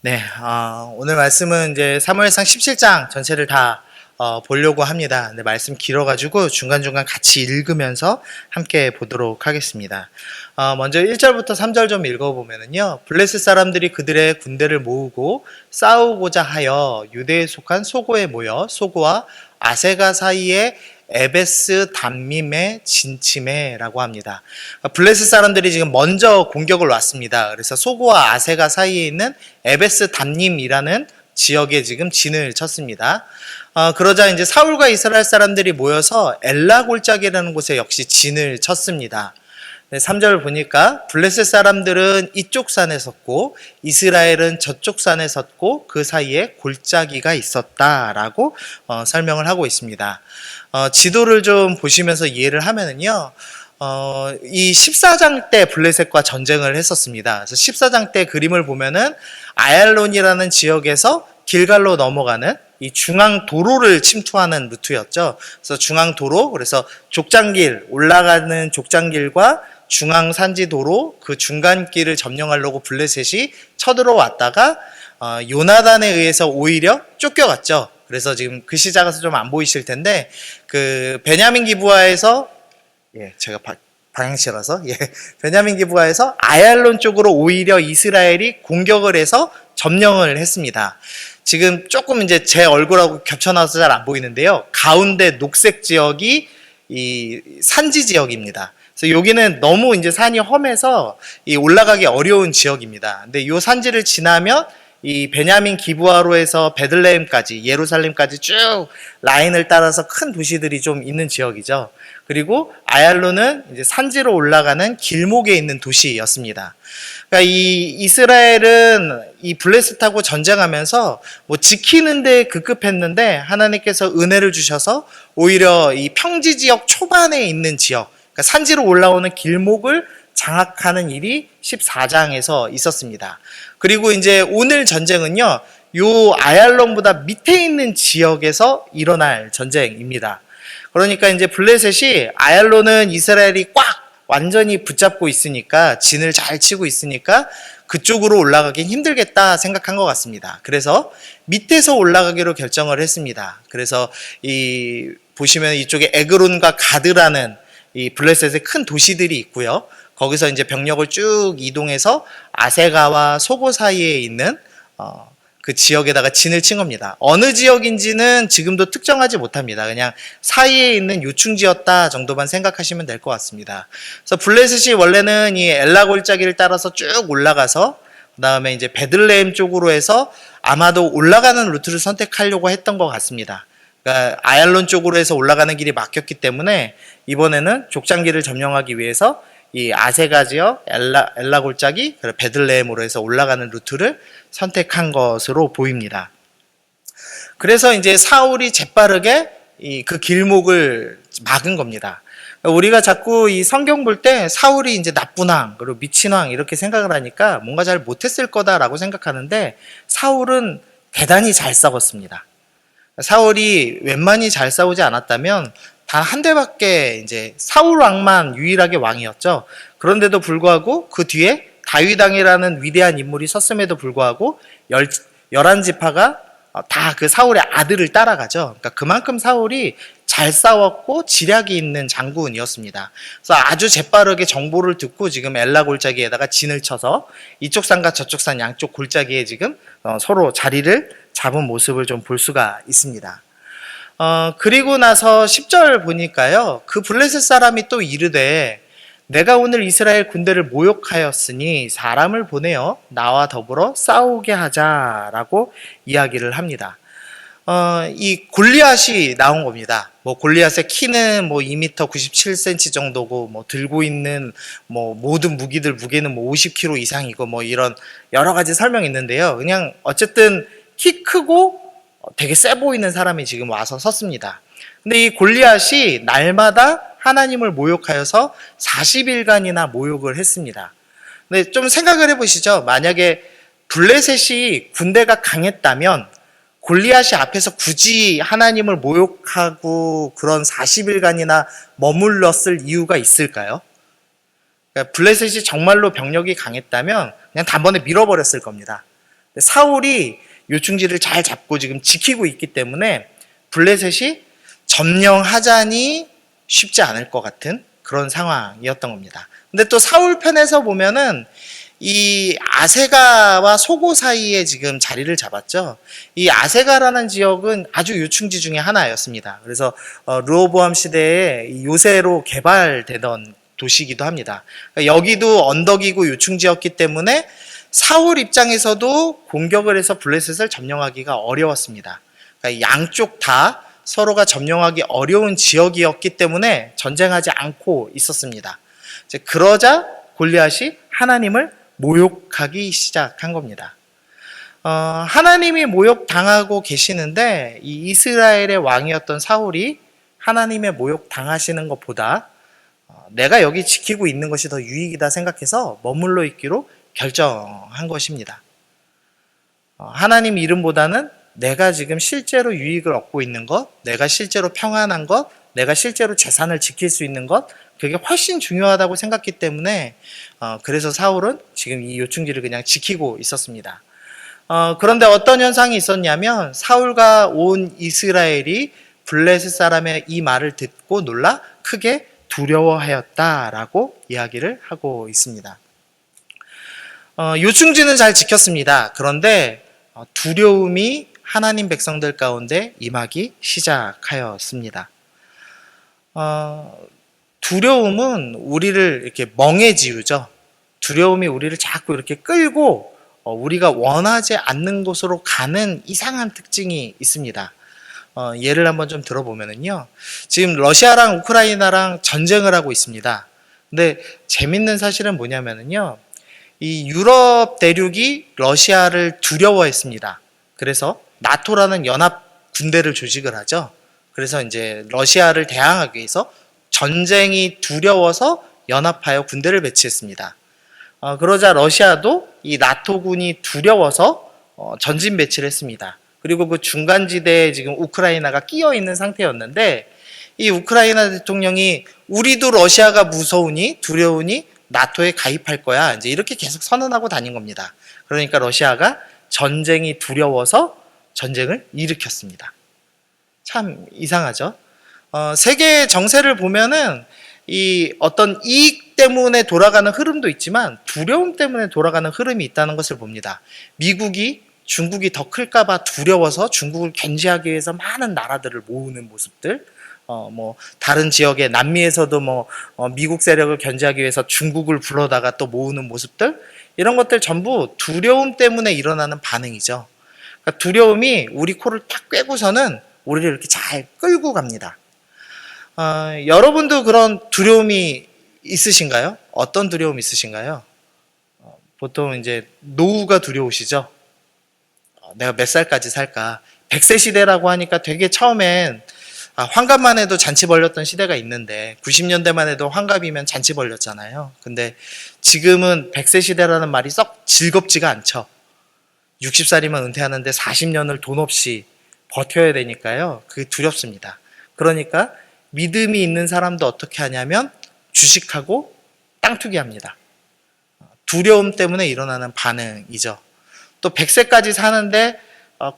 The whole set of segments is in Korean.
네, 오늘 말씀은 이제 사무엘상 17장 전체를 다 보려고 합니다. 근데 말씀 길어가지고 중간중간 같이 읽으면서 함께 보도록 하겠습니다. 먼저 1절부터 3절 좀 읽어보면은요, 블레셋 사람들이 그들의 군대를 모으고 싸우고자 하여 유대에 속한 소고에 모여 소고와 아세가 사이에 에베스 담밈의 진침에라고 합니다. 블레셋 사람들이 지금 먼저 공격을 왔습니다. 그래서 소고와 아세가 사이에 있는 에베스 담밈이라는 지역에 지금 진을 쳤습니다. 그러자 이제 사울과 이스라엘 사람들이 모여서 엘라 골짜기라는 곳에 역시 진을 쳤습니다. 3절 보니까 블레셋 사람들은 이쪽 산에 섰고 이스라엘은 저쪽 산에 섰고 그 사이에 골짜기가 있었다라고 설명을 하고 있습니다. 지도를 좀 보시면서 이해를 하면은요, 이 14장 때 블레셋과 전쟁을 했었습니다. 그래서 14장 때 그림을 보면은 아얄론이라는 지역에서 길갈로 넘어가는 이 중앙 도로를 침투하는 루트였죠. 그래서 중앙 도로, 그래서 족장길, 올라가는 족장길과 중앙 산지 도로 그 중간 길을 점령하려고 블레셋이 쳐들어왔다가 요나단에 의해서 오히려 쫓겨갔죠. 그래서 지금 글씨 작아서 좀 안 보이실 텐데, 그 베냐민 기브아에서, 제가 방향치라서, 베냐민 기브아에서 아얄론 쪽으로 오히려 이스라엘이 공격을 해서 점령을 했습니다. 지금 조금 이제 제 얼굴하고 겹쳐나와서 잘 안 보이는데요, 가운데 녹색 지역이 이 산지 지역입니다. 그래서 여기는 너무 이제 산이 험해서 이 올라가기 어려운 지역입니다. 근데 이 산지를 지나면 이 베냐민 기브아로 해서 베들레헴까지, 예루살렘까지 쭉 라인을 따라서 큰 도시들이 좀 있는 지역이죠. 그리고 아얄론은 이제 산지로 올라가는 길목에 있는 도시였습니다. 그러니까 이 이스라엘은 이 블레셋하고 전쟁하면서 뭐 지키는데 급급했는데 하나님께서 은혜를 주셔서 오히려 이 평지 지역 초반에 있는 지역, 그러니까 산지로 올라오는 길목을 장악하는 일이 14장에서 있었습니다. 그리고 이제 오늘 전쟁은요, 요 아얄론보다 밑에 있는 지역에서 일어날 전쟁입니다. 그러니까 이제 블레셋이 아얄론은 이스라엘이 꽉 완전히 붙잡고 있으니까, 진을 잘 치고 있으니까 그쪽으로 올라가긴 힘들겠다 생각한 것 같습니다. 그래서 밑에서 올라가기로 결정을 했습니다. 그래서 이 보시면 이쪽에 에그론과 가드라는 이 블레셋의 큰 도시들이 있고요. 거기서 이제 병력을 쭉 이동해서 아세가와 소고 사이에 있는 그 지역에다가 진을 친 겁니다. 어느 지역인지는 지금도 특정하지 못합니다. 그냥 사이에 있는 요충지였다 정도만 생각하시면 될 것 같습니다. 그래서 블레셋이 원래는 이 엘라 골짜기를 따라서 쭉 올라가서 그 다음에 이제 베들레헴 쪽으로 해서 아마도 올라가는 루트를 선택하려고 했던 것 같습니다. 그러니까 아얄론 쪽으로 해서 올라가는 길이 막혔기 때문에 이번에는 족장길을 점령하기 위해서 이 아세가 지역, 엘라 골짜기, 그리고 베들레헴으로 해서 올라가는 루트를 선택한 것으로 보입니다. 그래서 이제 사울이 재빠르게 그 길목을 막은 겁니다. 우리가 자꾸 이 성경 볼 때 사울이 이제 나쁜 왕, 그리고 미친 왕 이렇게 생각을 하니까 뭔가 잘 못했을 거다라고 생각하는데, 사울은 대단히 잘 싸웠습니다. 사울이 웬만히 잘 싸우지 않았다면 단 한 대밖에, 이제 사울 왕만 유일하게 왕이었죠. 그런데도 불구하고 그 뒤에 다윗 왕이라는 위대한 인물이 섰음에도 불구하고 11지파가 다 그 사울의 아들을 따라가죠. 그러니까 그만큼 사울이 잘 싸웠고 지략이 있는 장군이었습니다. 그래서 아주 재빠르게 정보를 듣고 지금 엘라 골짜기에다가 진을 쳐서 이쪽 산과 저쪽 산 양쪽 골짜기에 지금 서로 자리를 잡은 모습을 좀 볼 수가 있습니다. 그리고 나서 10절 보니까요, 그 블레셋 사람이 또 이르되 내가 오늘 이스라엘 군대를 모욕하였으니 사람을 보내어 나와 더불어 싸우게 하자라고 이야기를 합니다. 이 골리앗이 나온 겁니다. 뭐 골리앗의 키는 뭐 2m 97cm 정도고, 뭐 들고 있는 뭐 모든 무기들 무게는 뭐 50kg 이상이고, 뭐 이런 여러 가지 설명이 있는데요. 그냥 어쨌든 키 크고 되게 세 보이는 사람이 지금 와서 섰습니다. 근데 이 골리앗이 날마다 하나님을 모욕하여서 40일간이나 모욕을 했습니다. 근데 좀 생각을 해보시죠. 만약에 블레셋이 군대가 강했다면 골리앗이 앞에서 굳이 하나님을 모욕하고 그런 40일간이나 머물렀을 이유가 있을까요? 그러니까 블레셋이 정말로 병력이 강했다면 그냥 단번에 밀어버렸을 겁니다. 사울이 요충지를 잘 잡고 지금 지키고 있기 때문에 블레셋이 점령하자니 쉽지 않을 것 같은 그런 상황이었던 겁니다. 근데 또 사울 편에서 보면은 이 아세가와 소고 사이에 지금 자리를 잡았죠. 이 아세가라는 지역은 아주 요충지 중에 하나였습니다. 그래서 르호보암 시대에 요새로 개발되던 도시이기도 합니다. 여기도 언덕이고 요충지였기 때문에 사울 입장에서도 공격을 해서 블레셋을 점령하기가 어려웠습니다. 그러니까 양쪽 다 서로가 점령하기 어려운 지역이었기 때문에 전쟁하지 않고 있었습니다. 이제 그러자 골리앗이 하나님을 모욕하기 시작한 겁니다. 하나님이 모욕당하고 계시는데 이 이스라엘의 왕이었던 사울이 하나님의 모욕 당하시는 것보다 내가 여기 지키고 있는 것이 더 유익이다 생각해서 머물러 있기로 결정한 것입니다. 하나님 이름보다는 내가 지금 실제로 유익을 얻고 있는 것, 내가 실제로 평안한 것, 내가 실제로 재산을 지킬 수 있는 것, 그게 훨씬 중요하다고 생각했기 때문에 그래서 사울은 지금 이 요충지를 그냥 지키고 있었습니다. 그런데 어떤 현상이 있었냐면 사울과 온 이스라엘이 블레셋 사람의 이 말을 듣고 놀라 크게 두려워하였다라고 이야기를 하고 있습니다. 요충지는 잘 지켰습니다. 그런데 두려움이 하나님 백성들 가운데 임하기 시작하였습니다. 두려움은 우리를 이렇게 멍해지우죠. 두려움이 우리를 자꾸 이렇게 끌고 우리가 원하지 않는 곳으로 가는 이상한 특징이 있습니다. 예를 한번 좀 들어보면요. 지금 러시아랑 우크라이나랑 전쟁을 하고 있습니다. 근데 재밌는 사실은 뭐냐면요. 이 유럽 대륙이 러시아를 두려워했습니다. 그래서 나토라는 연합 군대를 조직을 하죠. 그래서 이제 러시아를 대항하기 위해서 전쟁이 두려워서 연합하여 군대를 배치했습니다. 그러자 러시아도 이 나토군이 두려워서 전진 배치를 했습니다. 그리고 그 중간지대에 지금 우크라이나가 끼어 있는 상태였는데 이 우크라이나 대통령이 우리도 러시아가 무서우니 두려우니 나토에 가입할 거야. 이제 이렇게 계속 선언하고 다닌 겁니다. 그러니까 러시아가 전쟁이 두려워서 전쟁을 일으켰습니다. 참 이상하죠? 세계 정세를 보면은 이 어떤 이익 때문에 돌아가는 흐름도 있지만 두려움 때문에 돌아가는 흐름이 있다는 것을 봅니다. 미국이 중국이 더 클까봐 두려워서 중국을 견제하기 위해서 많은 나라들을 모으는 모습들, 다른 지역의 남미에서도 미국 세력을 견제하기 위해서 중국을 불러다가 또 모으는 모습들, 이런 것들 전부 두려움 때문에 일어나는 반응이죠. 그러니까 두려움이 우리 코를 딱 꿰고서는 우리를 이렇게 잘 끌고 갑니다. 여러분도 그런 두려움이 있으신가요? 어떤 두려움 있으신가요? 보통 이제 노후가 두려우시죠? 내가 몇 살까지 살까? 100세 시대라고 하니까 되게 처음엔 환갑만 해도 잔치 벌렸던 시대가 있는데 90년대만 해도 환갑이면 잔치 벌렸잖아요. 근데 지금은 100세 시대라는 말이 썩 즐겁지가 않죠. 60살이면 은퇴하는데 40년을 돈 없이 버텨야 되니까요. 그게 두렵습니다. 그러니까 믿음이 있는 사람도 어떻게 하냐면 주식하고 땅 투기합니다. 두려움 때문에 일어나는 반응이죠. 또 100세까지 사는데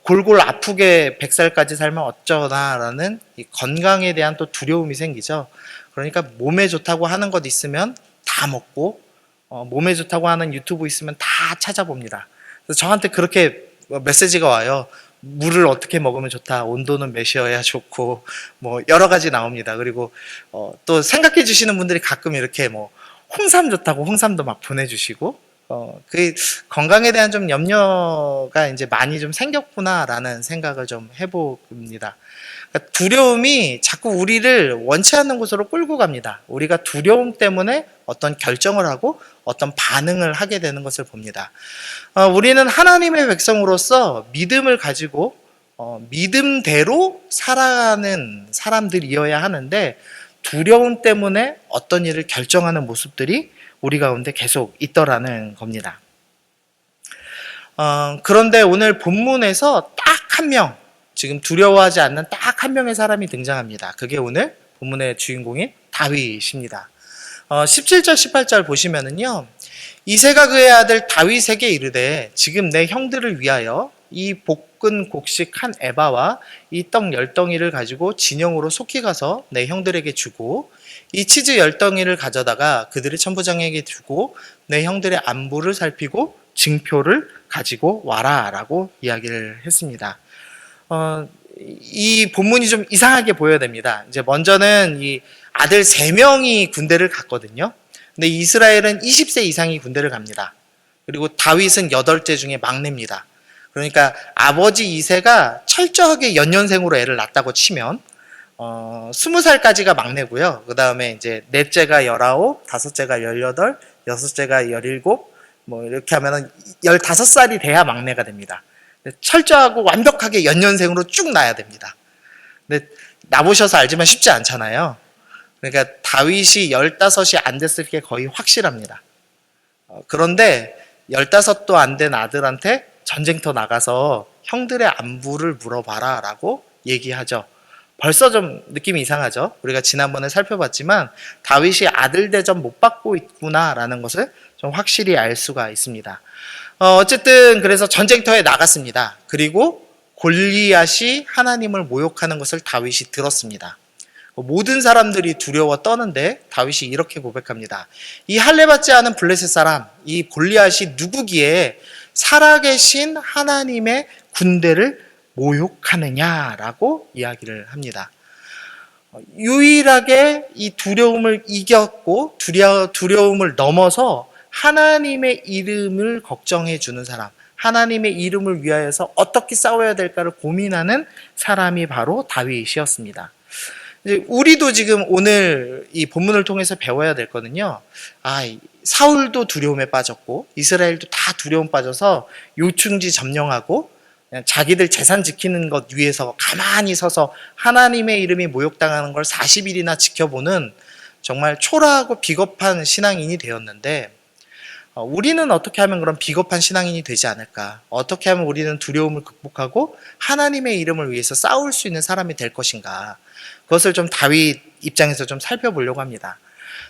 골골 아프게 100살까지 살면 어쩌나라는 이 건강에 대한 또 두려움이 생기죠. 그러니까 몸에 좋다고 하는 것 있으면 다 먹고 몸에 좋다고 하는 유튜브 있으면 다 찾아봅니다. 그래서 저한테 그렇게 메시지가 와요. 물을 어떻게 먹으면 좋다, 온도는 몇이어야 좋고 여러 가지 나옵니다. 그리고 또 생각해 주시는 분들이 가끔 이렇게 홍삼 좋다고 홍삼도 막 보내주시고 그 건강에 대한 좀 염려가 이제 많이 좀 생겼구나라는 생각을 좀 해봅니다. 그러니까 두려움이 자꾸 우리를 원치 않는 곳으로 끌고 갑니다. 우리가 두려움 때문에 어떤 결정을 하고 어떤 반응을 하게 되는 것을 봅니다. 우리는 하나님의 백성으로서 믿음을 가지고 믿음대로 살아가는 사람들이어야 하는데 두려움 때문에 어떤 일을 결정하는 모습들이 우리 가운데 계속 있더라는 겁니다. 그런데 오늘 본문에서 딱 한 명, 지금 두려워하지 않는 딱 한 명의 사람이 등장합니다. 그게 오늘 본문의 주인공인 다윗입니다. 17절, 18절 보시면은요, 이새가 그의 아들 다윗에게 이르되 지금 내 형들을 위하여 이 볶은 곡식 한 에바와 이 떡 10덩이를 가지고 진영으로 속히 가서 내 형들에게 주고 이 치즈 10덩이를 가져다가 그들의 천부장에게 주고 내 형들의 안부를 살피고 증표를 가지고 와라 라고 이야기를 했습니다. 이 본문이 좀 이상하게 보여야 됩니다. 이제 먼저는 이 아들 3명이 군대를 갔거든요. 근데 이스라엘은 20세 이상이 군대를 갑니다. 그리고 다윗은 8째 중에 막내입니다. 그러니까 아버지 이새가 철저하게 연년생으로 애를 낳았다고 치면 20살까지가 막내고요. 그 다음에 이제 넷째가 19, 다섯째가 18, 여섯째가 17, 뭐 이렇게 하면은 15살이 돼야 막내가 됩니다. 철저하고 완벽하게 연년생으로 쭉 낳아야 됩니다. 근데 나보셔서 알지만 쉽지 않잖아요. 그러니까 다윗이 15이 안 됐을 게 거의 확실합니다. 그런데 15도 안 된 아들한테 전쟁터 나가서 형들의 안부를 물어봐라 라고 얘기하죠. 벌써 좀 느낌이 이상하죠. 우리가 지난번에 살펴봤지만 다윗이 아들 대접 못 받고 있구나 라는 것을 좀 확실히 알 수가 있습니다. 어쨌든 그래서 전쟁터에 나갔습니다. 그리고 골리앗이 하나님을 모욕하는 것을 다윗이 들었습니다. 모든 사람들이 두려워 떠는데 다윗이 이렇게 고백합니다. 이 할례받지 않은 블레셋 사람, 이 골리앗이 누구기에 살아계신 하나님의 군대를 모욕하느냐라고 이야기를 합니다. 유일하게 이 두려움을 이겼고 두려움을 넘어서 하나님의 이름을 걱정해 주는 사람, 하나님의 이름을 위하여서 어떻게 싸워야 될까를 고민하는 사람이 바로 다윗이었습니다. 우리도 지금 오늘 이 본문을 통해서 배워야 될 거는요. 사울도 두려움에 빠졌고 이스라엘도 다 두려움 빠져서 요충지 점령하고 그냥 자기들 재산 지키는 것 위해서 가만히 서서 하나님의 이름이 모욕당하는 걸 40일이나 지켜보는 정말 초라하고 비겁한 신앙인이 되었는데 우리는 어떻게 하면 그런 비겁한 신앙인이 되지 않을까? 어떻게 하면 우리는 두려움을 극복하고 하나님의 이름을 위해서 싸울 수 있는 사람이 될 것인가? 그것을 좀 다윗 입장에서 좀 살펴보려고 합니다.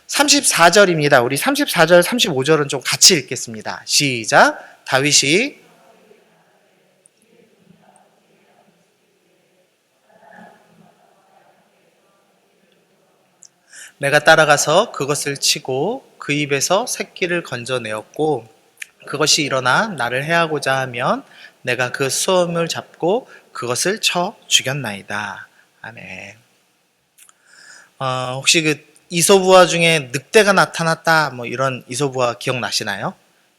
34절입니다. 우리 34절, 35절은 좀 같이 읽겠습니다. 시작. 다윗이 내가 따라가서 그것을 치고 그 입에서 새끼를 건져내었고 그것이 일어나 나를 해하고자 하면 내가 그 수염을 잡고 그것을 쳐 죽였나이다. 아멘. 혹시 그 이솝우화 중에 늑대가 나타났다 뭐 이런 이솝우화 기억나시나요?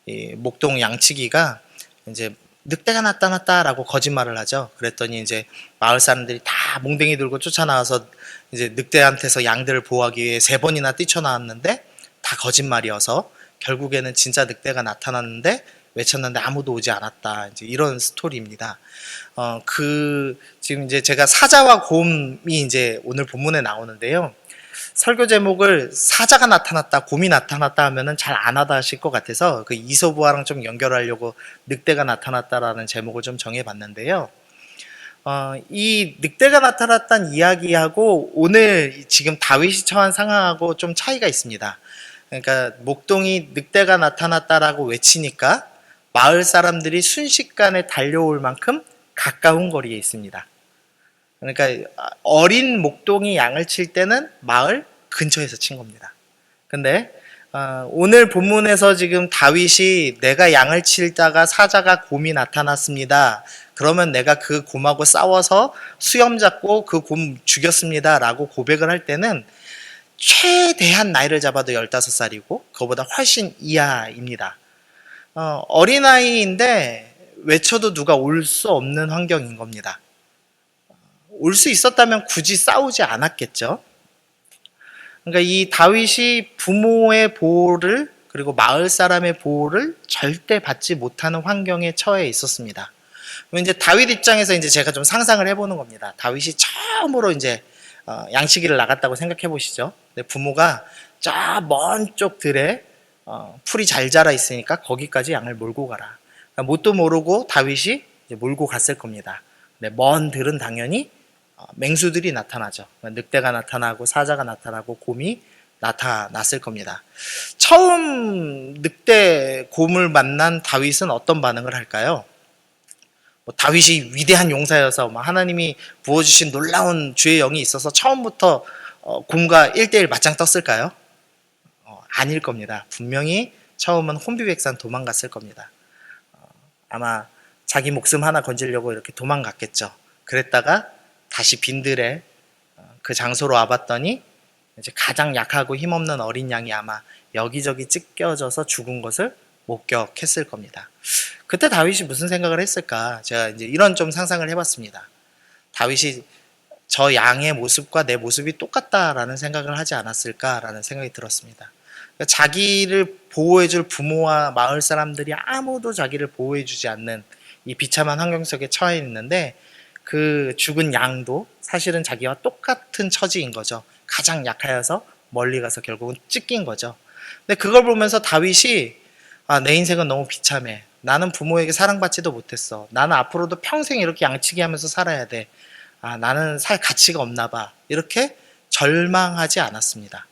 이 목동 양치기가 이제 늑대가 나타났다라고 거짓말을 하죠. 그랬더니 이제 마을 사람들이 다 몽댕이 들고 쫓아나와서 이제 늑대한테서 양들을 보호하기 위해 3번이나 뛰쳐나왔는데 다 거짓말이어서 결국에는 진짜 늑대가 나타났는데 외쳤는데 아무도 오지 않았다. 이제 이런 스토리입니다. 지금 이제 제가 사자와 곰이 이제 오늘 본문에 나오는데요. 설교 제목을 사자가 나타났다, 곰이 나타났다 하면은 잘 안 하다 하실 것 같아서 그 이솝우화랑 좀 연결하려고 늑대가 나타났다라는 제목을 좀 정해봤는데요. 이 늑대가 나타났다는 이야기하고 오늘 지금 다윗이 처한 상황하고 좀 차이가 있습니다. 그러니까 목동이 늑대가 나타났다라고 외치니까 마을 사람들이 순식간에 달려올 만큼 가까운 거리에 있습니다. 그러니까 어린 목동이 양을 칠 때는 마을 근처에서 친 겁니다. 근데 오늘 본문에서 지금 다윗이 내가 양을 치다가 사자가 곰이 나타났습니다. 그러면 내가 그 곰하고 싸워서 수염 잡고 그 곰 죽였습니다. 라고 고백을 할 때는 최대한 나이를 잡아도 15살이고 그거보다 훨씬 이하입니다. 어린아이인데 외쳐도 누가 올 수 없는 환경인 겁니다. 올 수 있었다면 굳이 싸우지 않았겠죠. 그러니까 이 다윗이 부모의 보호를 그리고 마을 사람의 보호를 절대 받지 못하는 환경에 처해 있었습니다. 이제 다윗 입장에서 이제 제가 좀 상상을 해보는 겁니다. 다윗이 처음으로 이제 양치기를 나갔다고 생각해 보시죠. 부모가 저 먼 쪽 들에 풀이 잘 자라 있으니까 거기까지 양을 몰고 가라. 그러니까 뭣도 모르고 다윗이 이제 몰고 갔을 겁니다. 먼 들은 당연히 맹수들이 나타나죠. 늑대가 나타나고 사자가 나타나고 곰이 나타났을 겁니다. 처음 늑대 곰을 만난 다윗은 어떤 반응을 할까요? 다윗이 위대한 용사여서 하나님이 부어주신 놀라운 주의 영이 있어서 처음부터 곰과 1대1 맞짱 떴을까요? 아닐 겁니다. 분명히 처음은 혼비백산 도망갔을 겁니다. 아마 자기 목숨 하나 건지려고 이렇게 도망갔겠죠. 그랬다가 다시 빈들에 그 장소로 와봤더니 이제 가장 약하고 힘없는 어린 양이 아마 여기저기 찢겨져서 죽은 것을 목격했을 겁니다. 그때 다윗이 무슨 생각을 했을까? 제가 이제 이런 좀 상상을 해봤습니다. 다윗이 저 양의 모습과 내 모습이 똑같다라는 생각을 하지 않았을까라는 생각이 들었습니다. 그러니까 자기를 보호해줄 부모와 마을 사람들이 아무도 자기를 보호해주지 않는 이 비참한 환경 속에 처해 있는데 그 죽은 양도 사실은 자기와 똑같은 처지인 거죠. 가장 약하여서 멀리 가서 결국은 찢긴 거죠. 근데 그걸 보면서 다윗이 내 인생은 너무 비참해. 나는 부모에게 사랑받지도 못했어. 나는 앞으로도 평생 이렇게 양치기 하면서 살아야 돼. 나는 살 가치가 없나 봐. 이렇게 절망하지 않았습니다.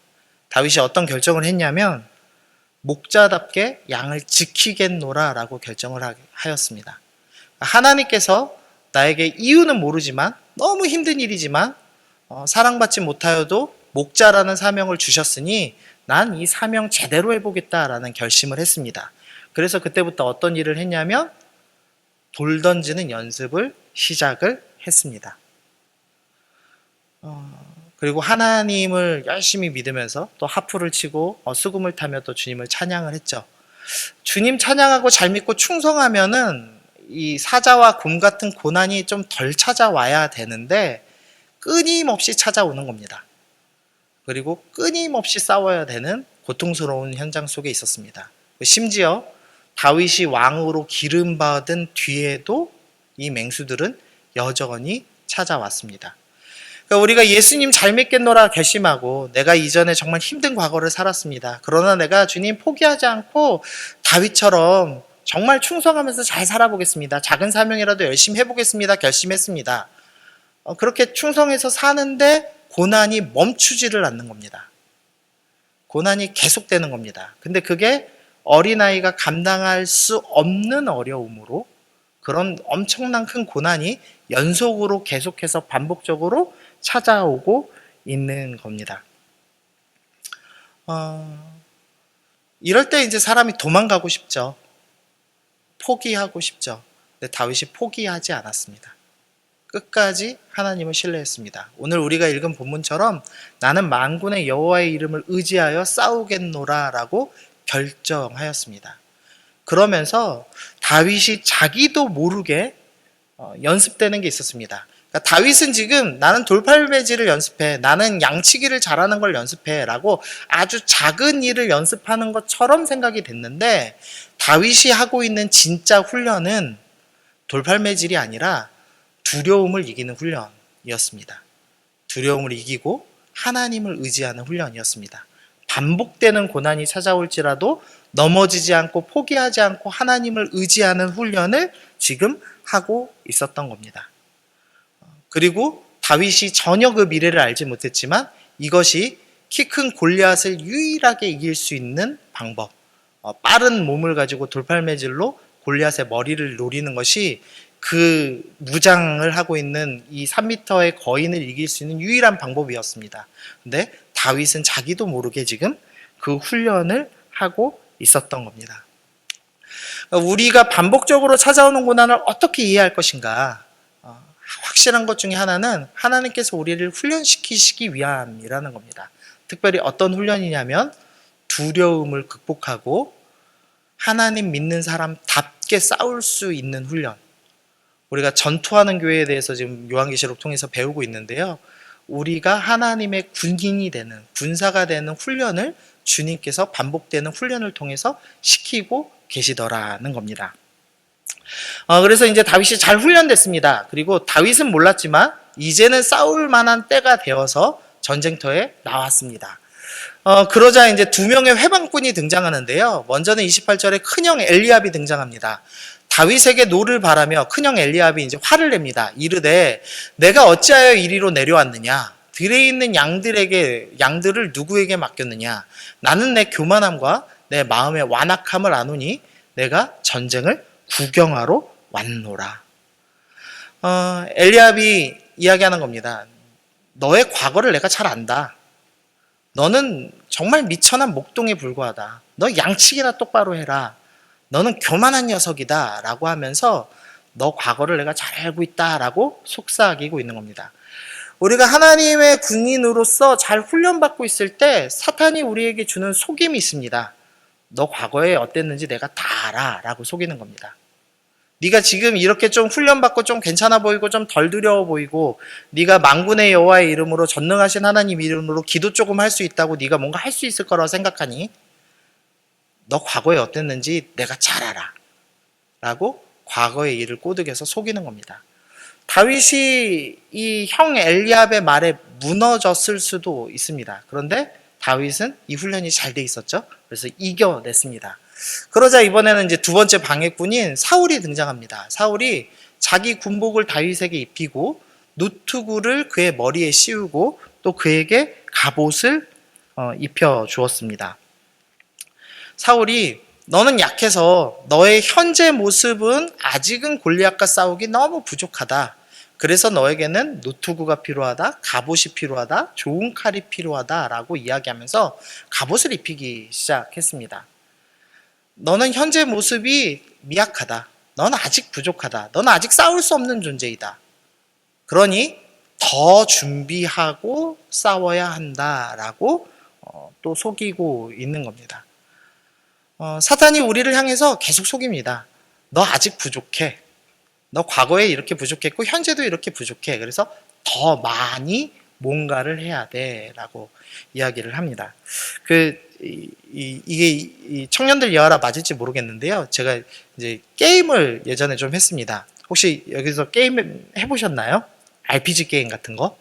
다윗이 어떤 결정을 했냐면 목자답게 양을 지키겠노라 라고 결정을 하였습니다. 하나님께서 나에게 이유는 모르지만 너무 힘든 일이지만 사랑받지 못하여도 목자라는 사명을 주셨으니 난 이 사명 제대로 해보겠다라는 결심을 했습니다. 그래서 그때부터 어떤 일을 했냐면 돌 던지는 연습을 시작을 했습니다. 그리고 하나님을 열심히 믿으면서 또 하프를 치고 수금을 타며 또 주님을 찬양을 했죠. 주님 찬양하고 잘 믿고 충성하면은 이 사자와 곰 같은 고난이 좀 덜 찾아와야 되는데 끊임없이 찾아오는 겁니다. 그리고 끊임없이 싸워야 되는 고통스러운 현장 속에 있었습니다. 심지어 다윗이 왕으로 기름받은 뒤에도 이 맹수들은 여전히 찾아왔습니다. 그러니까 우리가 예수님 잘 믿겠노라 결심하고 내가 이전에 정말 힘든 과거를 살았습니다. 그러나 내가 주님 포기하지 않고 다윗처럼 정말 충성하면서 잘 살아보겠습니다. 작은 사명이라도 열심히 해보겠습니다. 결심했습니다. 그렇게 충성해서 사는데 고난이 멈추지를 않는 겁니다. 고난이 계속되는 겁니다. 근데 그게 어린아이가 감당할 수 없는 어려움으로 그런 엄청난 큰 고난이 연속으로 계속해서 반복적으로 찾아오고 있는 겁니다. 이럴 때 이제 사람이 도망가고 싶죠. 포기하고 싶죠. 근데 다윗이 포기하지 않았습니다. 끝까지 하나님을 신뢰했습니다. 오늘 우리가 읽은 본문처럼 나는 만군의 여호와의 이름을 의지하여 싸우겠노라 라고 결정하였습니다. 그러면서 다윗이 자기도 모르게 연습되는 게 있었습니다. 그러니까 다윗은 지금 나는 돌팔매질을 연습해, 나는 양치기를 잘하는 걸 연습해 라고 아주 작은 일을 연습하는 것처럼 생각이 됐는데 다윗이 하고 있는 진짜 훈련은 돌팔매질이 아니라 두려움을 이기는 훈련이었습니다. 두려움을 이기고 하나님을 의지하는 훈련이었습니다. 반복되는 고난이 찾아올지라도 넘어지지 않고 포기하지 않고 하나님을 의지하는 훈련을 지금 하고 있었던 겁니다. 그리고 다윗이 전혀 그 미래를 알지 못했지만 이것이 키 큰 골리앗을 유일하게 이길 수 있는 방법, 빠른 몸을 가지고 돌팔매질로 골리앗의 머리를 노리는 것이 그 무장을 하고 있는 이 3m의 거인을 이길 수 있는 유일한 방법이었습니다. 근데 다윗은 자기도 모르게 지금 그 훈련을 하고 있었던 겁니다. 우리가 반복적으로 찾아오는 고난을 어떻게 이해할 것인가? 확실한 것 중에 하나는 하나님께서 우리를 훈련시키시기 위함이라는 겁니다. 특별히 어떤 훈련이냐면 두려움을 극복하고 하나님 믿는 사람답게 싸울 수 있는 훈련. 우리가 전투하는 교회에 대해서 지금 요한계시록 통해서 배우고 있는데요. 우리가 하나님의 군인이 되는, 군사가 되는 훈련을 주님께서 반복되는 훈련을 통해서 시키고 계시더라는 겁니다. 그래서 이제 다윗이 잘 훈련됐습니다. 그리고 다윗은 몰랐지만 이제는 싸울 만한 때가 되어서 전쟁터에 나왔습니다. 그러자 이제 두 명의 회방꾼이 등장하는데요. 먼저는 28절에 큰형 엘리압이 등장합니다. 다윗에게 노를 바라며 큰형 엘리압이 이제 화를 냅니다. 이르되 내가 어찌하여 이리로 내려왔느냐? 들에 있는 양들을 누구에게 맡겼느냐? 나는 내 교만함과 내 마음의 완악함을 아노니 내가 전쟁을 구경하러 왔노라. 엘리압이 이야기하는 겁니다. 너의 과거를 내가 잘 안다. 너는 정말 미천한 목동에 불과하다. 너 양치기나 똑바로 해라. 너는 교만한 녀석이다. 라고 하면서 너 과거를 내가 잘 알고 있다. 라고 속삭이고 있는 겁니다. 우리가 하나님의 군인으로서 잘 훈련받고 있을 때 사탄이 우리에게 주는 속임이 있습니다. 너 과거에 어땠는지 내가 다 알아. 라고 속이는 겁니다. 네가 지금 이렇게 좀 훈련받고 좀 괜찮아 보이고 좀 덜 두려워 보이고 네가 만군의 여호와의 이름으로 전능하신 하나님 이름으로 기도 조금 할 수 있다고 네가 뭔가 할 수 있을 거라고 생각하니 너 과거에 어땠는지 내가 잘 알아. 라고 과거의 일을 꼬드겨서 속이는 겁니다. 다윗이 이 형 엘리압의 말에 무너졌을 수도 있습니다. 그런데 다윗은 이 훈련이 잘 돼 있었죠. 그래서 이겨냈습니다. 그러자 이번에는 이제 두 번째 방해꾼인 사울이 등장합니다. 사울이 자기 군복을 다윗에게 입히고 노투구를 그의 머리에 씌우고 또 그에게 갑옷을 입혀 주었습니다. 사울이 너는 약해서 너의 현재 모습은 아직은 골리앗과 싸우기 너무 부족하다. 그래서 너에게는 노투구가 필요하다, 갑옷이 필요하다, 좋은 칼이 필요하다 라고 이야기하면서 갑옷을 입히기 시작했습니다. 너는 현재 모습이 미약하다. 너는 아직 부족하다. 너는 아직 싸울 수 없는 존재이다. 그러니 더 준비하고 싸워야 한다라고 또 속이고 있는 겁니다. 사탄이 우리를 향해서 계속 속입니다. 너 아직 부족해. 너 과거에 이렇게 부족했고 현재도 이렇게 부족해. 그래서 더 많이 뭔가를 해야 돼 라고 이야기를 합니다. 이게 청년들 예화라 맞을지 모르겠는데요. 제가 이제 게임을 예전에 좀 했습니다. 혹시 여기서 게임 해보셨나요? RPG 게임 같은 거?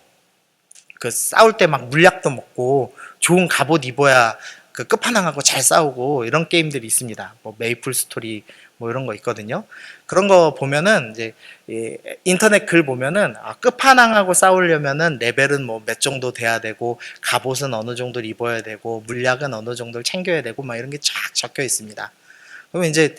그 싸울 때 막 물약도 먹고 좋은 갑옷 입어야 그 끝판왕하고 잘 싸우고 이런 게임들이 있습니다. 뭐 메이플 스토리 뭐 이런 거 있거든요. 그런 거 보면은 이제 인터넷 글 보면은 끝판왕하고 싸우려면은 레벨은 뭐 몇 정도 돼야 되고 갑옷은 어느 정도를 입어야 되고 물약은 어느 정도를 챙겨야 되고 막 이런 게 쫙 적혀 있습니다. 그러면 이제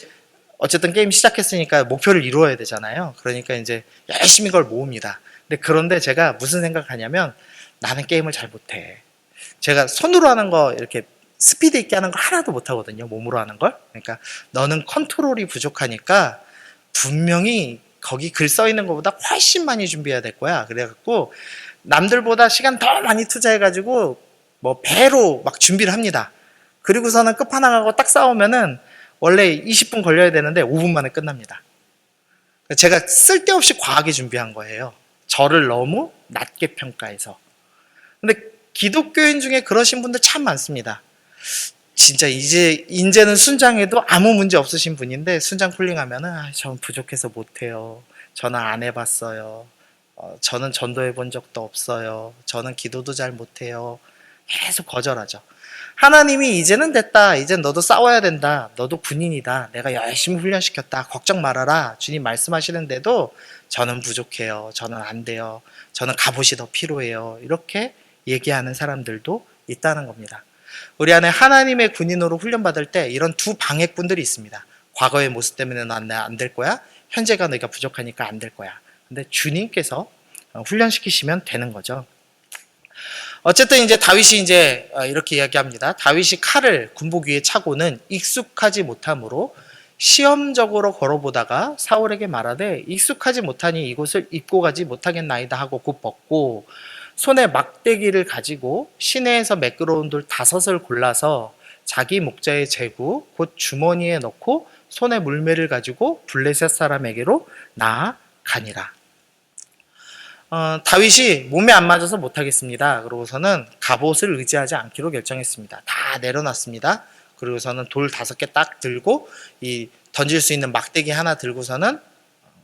어쨌든 게임 시작했으니까 목표를 이루어야 되잖아요. 그러니까 이제 열심히 그걸 모읍니다. 그런데 제가 무슨 생각하냐면 나는 게임을 잘 못해. 제가 손으로 하는 거 이렇게 스피드 있게 하는 거 하나도 못하거든요. 몸으로 하는 걸. 그러니까 너는 컨트롤이 부족하니까 분명히 거기 글 써 있는 것보다 훨씬 많이 준비해야 될 거야. 그래갖고 남들보다 시간 더 많이 투자해가지고 뭐 배로 막 준비를 합니다. 그리고서는 끝판왕하고 딱 싸우면은 원래 20분 걸려야 되는데 5분 만에 끝납니다. 제가 쓸데없이 과하게 준비한 거예요. 저를 너무 낮게 평가해서. 근데 기독교인 중에 그러신 분들 참 많습니다. 진짜 이제는 순장해도 아무 문제 없으신 분인데 순장 쿨링하면은 전 부족해서 못해요. 저는 안 해봤어요. 저는 전도해 본 적도 없어요. 저는 기도도 잘 못해요. 계속 거절하죠. 하나님이 이제는 됐다. 이젠 너도 싸워야 된다. 너도 군인이다. 내가 열심히 훈련시켰다. 걱정 말아라. 주님 말씀하시는데도 저는 부족해요. 저는 안 돼요. 저는 갑옷이 더 필요해요. 이렇게 얘기하는 사람들도 있다는 겁니다. 우리 안에 하나님의 군인으로 훈련받을 때 이런 두 방해꾼들이 있습니다. 과거의 모습 때문에 안 될 거야. 현재가 내가 부족하니까 안 될 거야. 근데 주님께서 훈련시키시면 되는 거죠. 어쨌든 이제 다윗이 이제 이렇게 이야기합니다. 다윗이 칼을 군복 위에 차고는 익숙하지 못하므로 시험적으로 걸어보다가 사울에게 말하되 익숙하지 못하니 이곳을 입고 가지 못하겠나이다 하고 곧 벗고 손에 막대기를 가지고 시내에서 매끄러운 돌 5을 골라서 자기 목자의 제구 곧 주머니에 넣고 손에 물매를 가지고 블레셋 사람에게로 나아가니라. 다윗이 몸에 안 맞아서 못하겠습니다. 그러고서는 갑옷을 의지하지 않기로 결정했습니다. 다 내려놨습니다. 그리고서는 돌 5개 딱 들고 이 던질 수 있는 막대기 하나 들고서는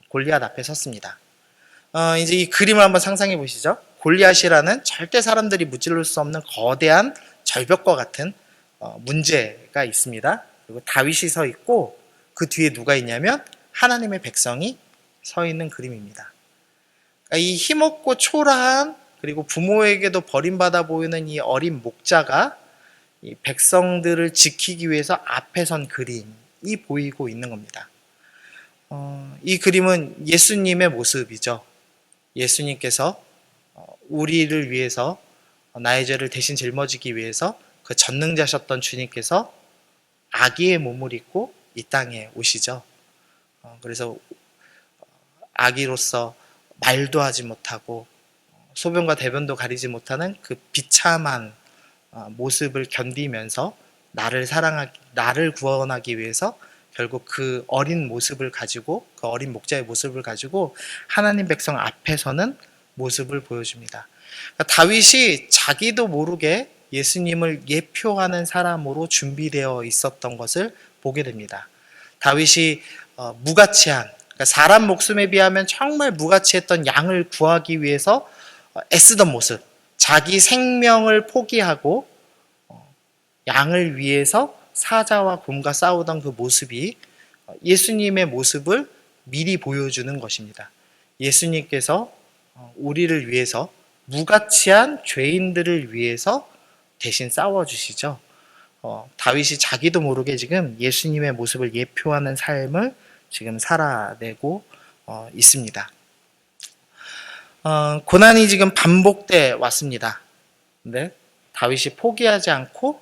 골리앗 앞에 섰습니다. 이제 이 그림을 한번 상상해 보시죠. 골리앗이라는 절대 사람들이 무찌를 수 없는 거대한 절벽과 같은 문제가 있습니다. 그리고 다윗이 서 있고 그 뒤에 누가 있냐면 하나님의 백성이 서 있는 그림입니다. 이 힘없고 초라한 그리고 부모에게도 버림받아 보이는 이 어린 목자가 이 백성들을 지키기 위해서 앞에 선 그림이 보이고 있는 겁니다. 이 그림은 예수님의 모습이죠. 예수님께서 우리를 위해서 나의 죄를 대신 짊어지기 위해서 그 전능자셨던 주님께서 아기의 몸을 입고 이 땅에 오시죠. 그래서 아기로서 말도 하지 못하고 소변과 대변도 가리지 못하는 그 비참한 모습을 견디면서 나를 구원하기 위해서 결국 그 어린 모습을 가지고, 그 어린 목자의 모습을 가지고 하나님 백성 앞에 서는 모습을 보여줍니다. 그러니까 다윗이 자기도 모르게 예수님을 예표하는 사람으로 준비되어 있었던 것을 보게 됩니다. 다윗이 무가치한, 그러니까 사람 목숨에 비하면 정말 무가치했던 양을 구하기 위해서 애쓰던 모습, 자기 생명을 포기하고 양을 위해서 사자와 곰과 싸우던 그 모습이 예수님의 모습을 미리 보여주는 것입니다. 예수님께서 우리를 위해서, 무가치한 죄인들을 위해서 대신 싸워주시죠. 다윗이 자기도 모르게 지금 예수님의 모습을 예표하는 삶을 지금 살아내고 있습니다. 고난이 지금 반복돼 왔습니다. 근데 다윗이 포기하지 않고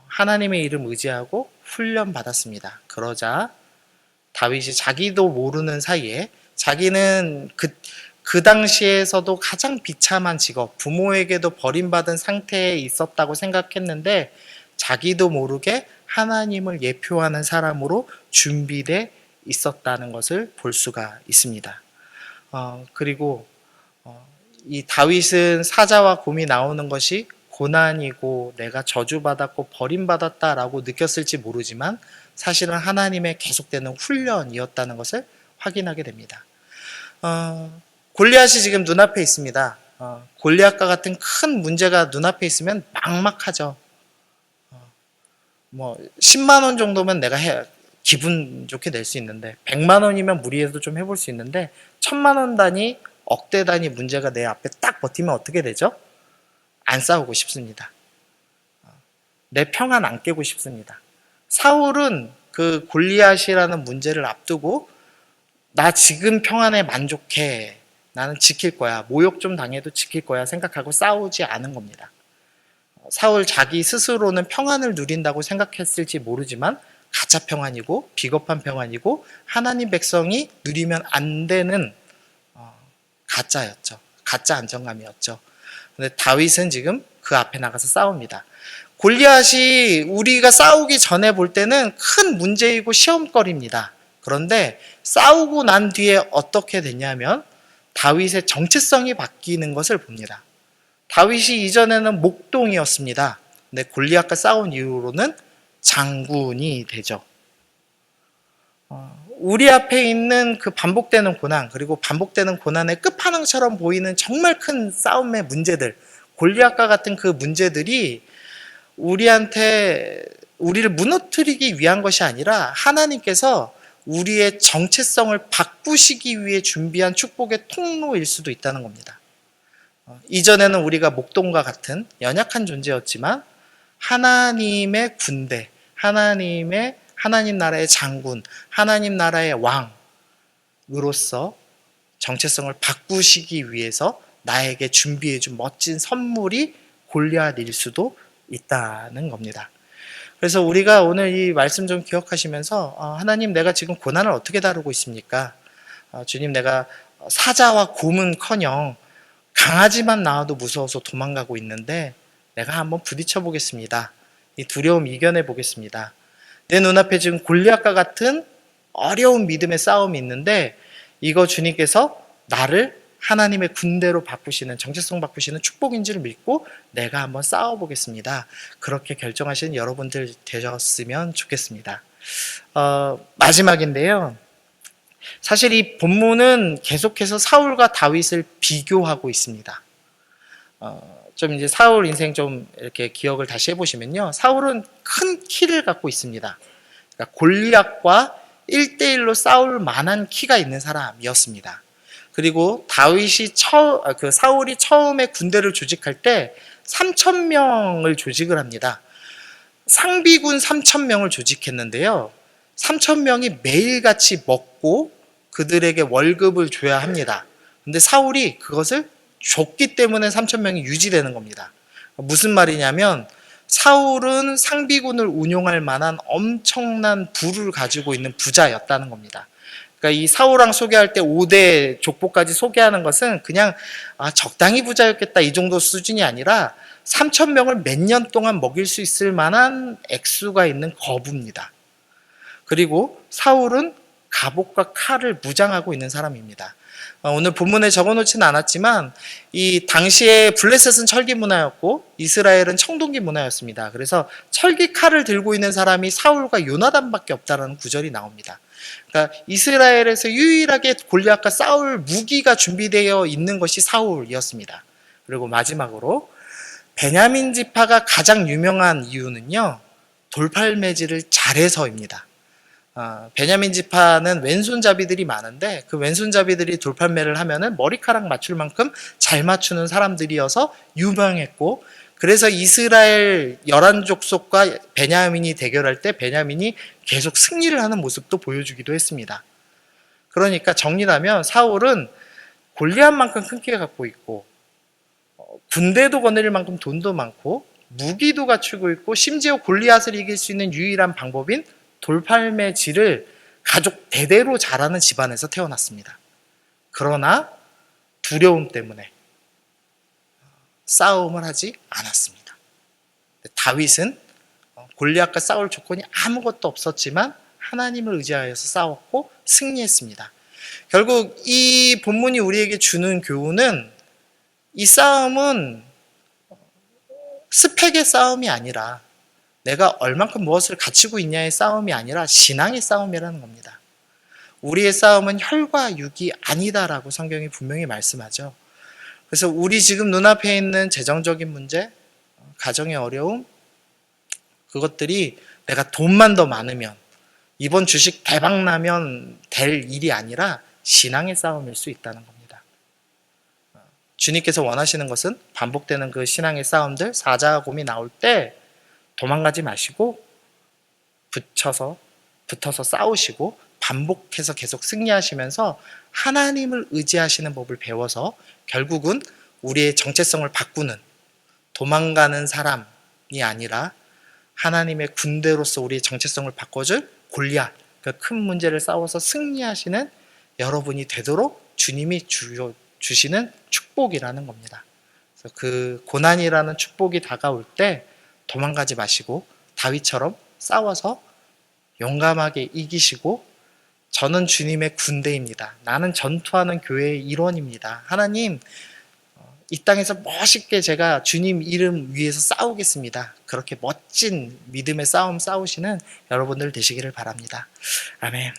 하나님의 이름 의지하고 훈련받았습니다. 그러자 다윗이 자기도 모르는 사이에 자기는 그 당시에서도 가장 비참한 직업, 부모에게도 버림받은 상태에 있었다고 생각했는데 자기도 모르게 하나님을 예표하는 사람으로 준비돼 있었다는 것을 볼 수가 있습니다. 그리고 이 다윗은 사자와 곰이 나오는 것이 고난이고 내가 저주받았고 버림받았다라고 느꼈을지 모르지만 사실은 하나님의 계속되는 훈련이었다는 것을 확인하게 됩니다. 골리앗이 지금 눈앞에 있습니다. 골리앗과 같은 큰 문제가 눈앞에 있으면 막막하죠. 10만 원 정도면 내가 기분 좋게 낼 수 있는데 100만 원이면 무리해서 좀 해볼 수 있는데 1000만 원 단위, 억대 단위 문제가 내 앞에 딱 버티면 어떻게 되죠? 안 싸우고 싶습니다. 내 평안 안 깨고 싶습니다. 사울은 그 골리앗이라는 문제를 앞두고 나 지금 평안에 만족해. 나는 지킬 거야. 모욕 좀 당해도 지킬 거야 생각하고 싸우지 않은 겁니다. 사울 자기 스스로는 평안을 누린다고 생각했을지 모르지만 가짜 평안이고 비겁한 평안이고 하나님 백성이 누리면 안 되는 가짜였죠. 가짜 안정감이었죠. 근데 다윗은 지금 그 앞에 나가서 싸웁니다. 골리앗이 우리가 싸우기 전에 볼 때는 큰 문제이고 시험거리입니다. 그런데 싸우고 난 뒤에 어떻게 됐냐면 다윗의 정체성이 바뀌는 것을 봅니다. 다윗이 이전에는 목동이었습니다. 근데 골리앗과 싸운 이후로는 장군이 되죠. 우리 앞에 있는 그 반복되는 고난, 그리고 반복되는 고난의 끝판왕처럼 보이는 정말 큰 싸움의 문제들, 골리앗과 같은 그 문제들이 우리를 무너뜨리기 위한 것이 아니라 하나님께서 우리의 정체성을 바꾸시기 위해 준비한 축복의 통로일 수도 있다는 겁니다. 이전에는 우리가 목동과 같은 연약한 존재였지만 하나님의 군대, 하나님 나라의 장군, 하나님 나라의 왕으로서 정체성을 바꾸시기 위해서 나에게 준비해 준 멋진 선물이 골리앗일 수도 있다는 겁니다. 그래서 우리가 오늘 이 말씀 좀 기억하시면서 하나님, 내가 지금 고난을 어떻게 다루고 있습니까? 주님, 내가 사자와 곰은커녕 강아지만 나와도 무서워서 도망가고 있는데 내가 한번 부딪혀 보겠습니다. 이 두려움 이겨내 보겠습니다. 내 눈앞에 지금 골리앗과 같은 어려운 믿음의 싸움이 있는데 이거 주님께서 나를 하나님의 군대로 바꾸시는, 정체성 바꾸시는 축복인 줄 믿고 내가 한번 싸워보겠습니다. 그렇게 결정하시는 여러분들 되셨으면 좋겠습니다. 마지막인데요. 사실 이 본문은 계속해서 사울과 다윗을 비교하고 있습니다. 좀 이제 사울 인생 좀 이렇게 기억을 다시 해보시면요. 사울은 큰 키를 갖고 있습니다. 그러니까 골리앗과 1대1로 싸울 만한 키가 있는 사람이었습니다. 그리고 사울이 처음에 군대를 조직할 때 3,000명을 조직을 합니다. 상비군 3,000명을 조직했는데요. 3,000명이 매일같이 먹고 그들에게 월급을 줘야 합니다. 근데 사울이 그것을 줬기 때문에 3,000명이 유지되는 겁니다. 무슨 말이냐면 사울은 상비군을 운용할 만한 엄청난 부를 가지고 있는 부자였다는 겁니다. 그러니까 이 사울왕 소개할 때 5대 족보까지 소개하는 것은 그냥 적당히 부자였겠다 이 정도 수준이 아니라 3,000명을 몇 년 동안 먹일 수 있을 만한 액수가 있는 거부입니다. 그리고 사울은 갑옷과 칼을 무장하고 있는 사람입니다. 오늘 본문에 적어놓지는 않았지만 이 당시에 블레셋은 철기 문화였고 이스라엘은 청동기 문화였습니다. 그래서 철기 칼을 들고 있는 사람이 사울과 요나단밖에 없다라는 구절이 나옵니다. 그러니까 이스라엘에서 유일하게 골리앗과 싸울 무기가 준비되어 있는 것이 사울이었습니다. 그리고 마지막으로 베냐민 지파가 가장 유명한 이유는요, 돌팔매질을 잘해서입니다. 베냐민 지파는 왼손잡이들이 많은데 그 왼손잡이들이 돌팔매를 하면은 머리카락 맞출 만큼 잘 맞추는 사람들이어서 유명했고, 그래서 이스라엘 11족속과 베냐민이 대결할 때 베냐민이 계속 승리를 하는 모습도 보여주기도 했습니다. 그러니까 정리하면 사울은 골리앗만큼 큰 키가 갖고 있고 군대도 거느릴 만큼 돈도 많고 무기도 갖추고 있고 심지어 골리앗을 이길 수 있는 유일한 방법인 돌팔매질을 가족 대대로 잘하는 집안에서 태어났습니다. 그러나 두려움 때문에 싸움을 하지 않았습니다. 다윗은 골리앗과 싸울 조건이 아무것도 없었지만 하나님을 의지하여서 싸웠고 승리했습니다. 결국 이 본문이 우리에게 주는 교훈은 이 싸움은 스펙의 싸움이 아니라 내가 얼만큼 무엇을 갖추고 있냐의 싸움이 아니라 신앙의 싸움이라는 겁니다. 우리의 싸움은 혈과 육이 아니다라고 성경이 분명히 말씀하죠. 그래서 우리 지금 눈앞에 있는 재정적인 문제, 가정의 어려움, 그것들이 내가 돈만 더 많으면, 이번 주식 대박 나면 될 일이 아니라 신앙의 싸움일 수 있다는 겁니다. 주님께서 원하시는 것은 반복되는 그 신앙의 싸움들, 사자곰이 나올 때 도망가지 마시고 붙어서 싸우시고 반복해서 계속 승리하시면서 하나님을 의지하시는 법을 배워서 결국은 우리의 정체성을 바꾸는, 도망가는 사람이 아니라 하나님의 군대로서 우리의 정체성을 바꿔줄 골리앗, 그 큰 문제를 싸워서 승리하시는 여러분이 되도록 주님이 주시는 축복이라는 겁니다. 그래서 그 고난이라는 축복이 다가올 때 도망가지 마시고 다윗처럼 싸워서 용감하게 이기시고, 저는 주님의 군대입니다. 나는 전투하는 교회의 일원입니다. 하나님, 이 땅에서 멋있게 제가 주님 이름 위해서 싸우겠습니다. 그렇게 멋진 믿음의 싸움 싸우시는 여러분들 되시기를 바랍니다. 아멘.